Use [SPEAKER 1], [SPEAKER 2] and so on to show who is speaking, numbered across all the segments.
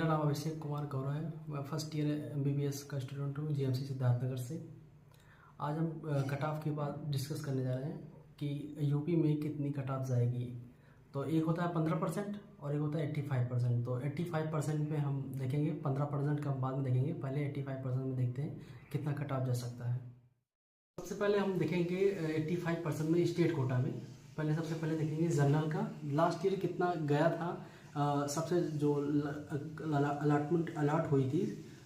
[SPEAKER 1] नाम अभिषेक कुमार गौरव है। मैं फर्स्ट ईयर MBBS का स्टूडेंट हूँ GMC सिद्धार्थनगर से। आज हम कट ऑफ की बात डिस्कस करने जा रहे हैं कि यूपी में कितनी कट ऑफ जाएगी। तो एक होता है 15% और एक होता है 85%। तो 85% में हम देखेंगे, 15% का हम बाद में देखेंगे। पहले 85% में देखते हैं कितना कट ऑफ जा सकता है। सबसे पहले हम देखेंगे 85% में स्टेट कोटा में। सबसे पहले देखेंगे जनरल का लास्ट ईयर कितना गया था। सबसे जो अलॉट हुई थी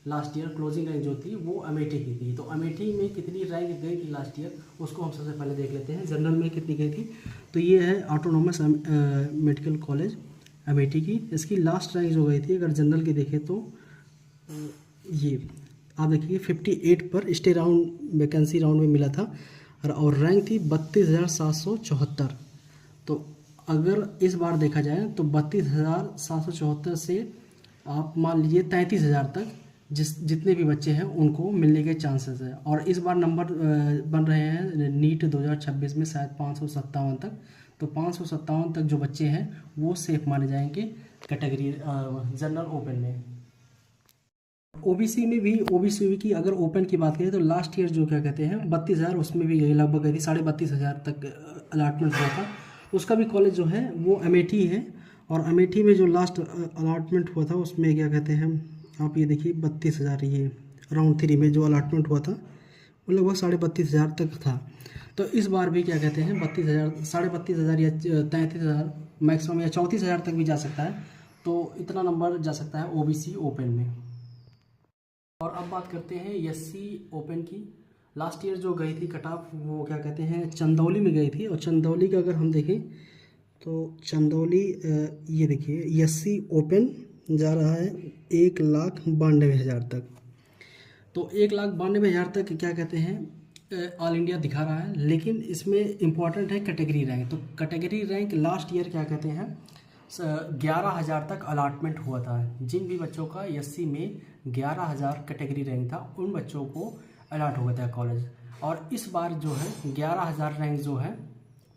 [SPEAKER 1] लास्ट ईयर, क्लोजिंग रैंक जो थी वो अमेठी की थी। तो अमेठी में कितनी रैंक गई थी लास्ट ईयर, उसको हम सबसे पहले देख लेते हैं। जनरल में कितनी गई थी, तो ये है ऑटोनॉमस मेडिकल कॉलेज अमेठी की। इसकी लास्ट रैंक जो गई थी, अगर जनरल की देखें तो ये आप देखिए 58 पर स्टे राउंड वैकेंसी राउंड में मिला था और रैंक थी 32,774। तो अगर इस बार देखा जाए तो 32,774 से आप मान लीजिए 33,000 तक जितने भी बच्चे हैं उनको मिलने के चांसेस है। और इस बार नंबर बन रहे हैं नीट 2026 में शायद 557 तक। तो 557 तक जो बच्चे हैं वो सेफ माने जाएंगे कैटेगरी जनरल ओपन में। ओबीसी में भी, ओबीसी की अगर ओपन की बात करें तो लास्ट ईयर जो क्या कहते हैं 32,000 उसमें भी गई, लगभग गई थी 32,500 तक अलॉटमेंट हुआ था। उसका भी कॉलेज जो है वो अमेठी है। और अमेठी में जो लास्ट अलॉटमेंट हुआ था उसमें क्या कहते हैं, आप ये देखिए 32,000, ये राउंड 3 में जो अलॉटमेंट हुआ था वो लगभग 32,500 तक था। तो इस बार भी क्या कहते हैं 32,000, 32,500 या 33,000 मैक्सिमम या 34,000 तक भी जा सकता है। तो इतना नंबर जा सकता है ओबीसी ओपन में। और अब बात करते हैं एससी ओपन की। लास्ट ईयर जो गई थी कट ऑफ वो क्या कहते हैं चंदौली में गई थी। और चंदौली का अगर हम देखें तो चंदौली ये देखिए एससी ओपन जा रहा है 1,92,000 तक। तो 1,92,000 तक क्या कहते हैं ऑल इंडिया दिखा रहा है। लेकिन इसमें इम्पॉर्टेंट है कैटेगरी रैंक। तो कैटेगरी रैंक लास्ट ईयर क्या कहते हैं 11,000 तक अलॉटमेंट हुआ था। जिन भी बच्चों का एससी में 11,000 कैटेगरी रैंक था उन बच्चों को अलॉट हो गया था कॉलेज। और इस बार जो है 11,000 रैंक जो है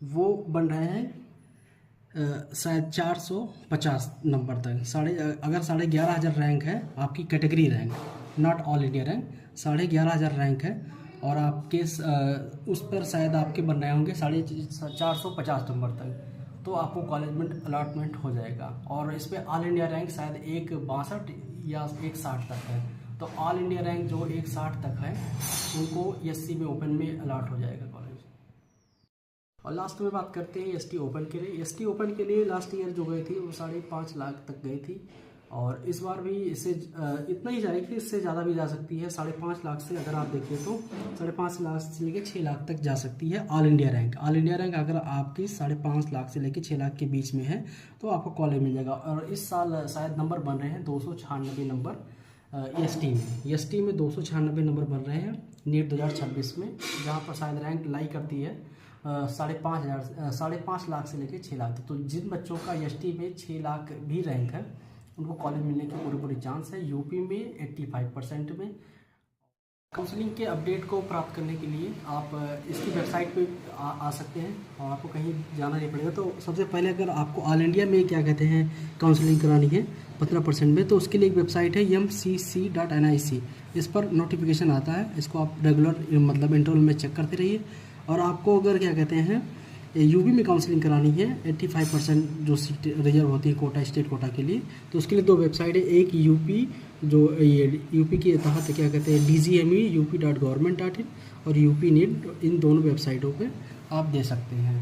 [SPEAKER 1] वो बन रहे हैं शायद 450 नंबर तक। अगर 11,500 रैंक है आपकी category rank, not all India rank, 11,500 rank है और आपके उस पर शायद आपके बन रहे होंगे 450 नंबर तक। तो आपको कॉलेज में अलॉटमेंट हो जाएगा। और इस पर ऑल इंडिया रैंक शायद 162 या 160 तक है। तो ऑल इंडिया रैंक जो 160 तक है उनको एससी में ओपन में अलॉट हो जाएगा कॉलेज। और लास्ट में बात करते हैं एसटी ओपन के लिए। एसटी ओपन के लिए लास्ट ईयर जो गई थी वो 5.5 लाख तक गई थी। और इस बार भी इससे इतना ही जाएगी, इससे ज़्यादा भी जा सकती है। 5.5 लाख से अगर आप देखिए तो 5.5 लाख से लेकर 6 लाख तक जा सकती है all India rank. All India rank अगर आपकी 5.5 लाख से लेकर 6 लाख के बीच में है तो आपको कॉलेज मिल जाएगा। और इस साल शायद नंबर बन रहे हैं 296 नंबर एसटी में 296 नंबर बन रहे हैं नीट 2026 में, जहाँ पर शायद रैंक लाई करती है 5.5 लाख से लेकर 6 लाख तक। तो जिन बच्चों का एसटी में 6 लाख भी रैंक है उनको कॉलेज मिलने की पूरी चांस है। यूपी में 85% में। काउंसलिंग के अपडेट को प्राप्त करने के लिए आप इसकी वेबसाइट पे आ सकते हैं और आपको कहीं जाना नहीं पड़ेगा। तो सबसे पहले अगर आपको ऑल इंडिया में क्या कहते हैं काउंसलिंग करानी है 15% में, तो उसके लिए एक वेबसाइट है mcc.nic। इस पर नोटिफिकेशन आता है, इसको आप रेगुलर मतलब इंटरवल में चेक करते रहिए। और आपको अगर क्या कहते हैं यूपी में काउंसलिंग करानी है 85% जो सीट रिजर्व होती है कोटा, स्टेट कोटा के लिए, तो उसके लिए 2 वेबसाइट है। एक यूपी जो ये यूपी के तहत क्या कहते हैं dgme.up.government.in और यूपी नीट, इन दोनों वेबसाइटों पे आप दे सकते हैं।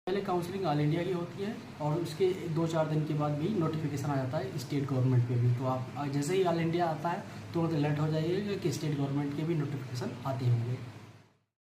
[SPEAKER 1] पहले काउंसलिंग ऑल इंडिया की होती है और उसके 2-4 दिन के बाद भी नोटिफिकेशन आ जाता है स्टेट गवर्नमेंट पे भी। तो आप जैसे ही ऑल इंडिया आता है तो अलर्ट हो जाइएगा कि स्टेट गवर्नमेंट के भी नोटिफिकेशन आते होंगे।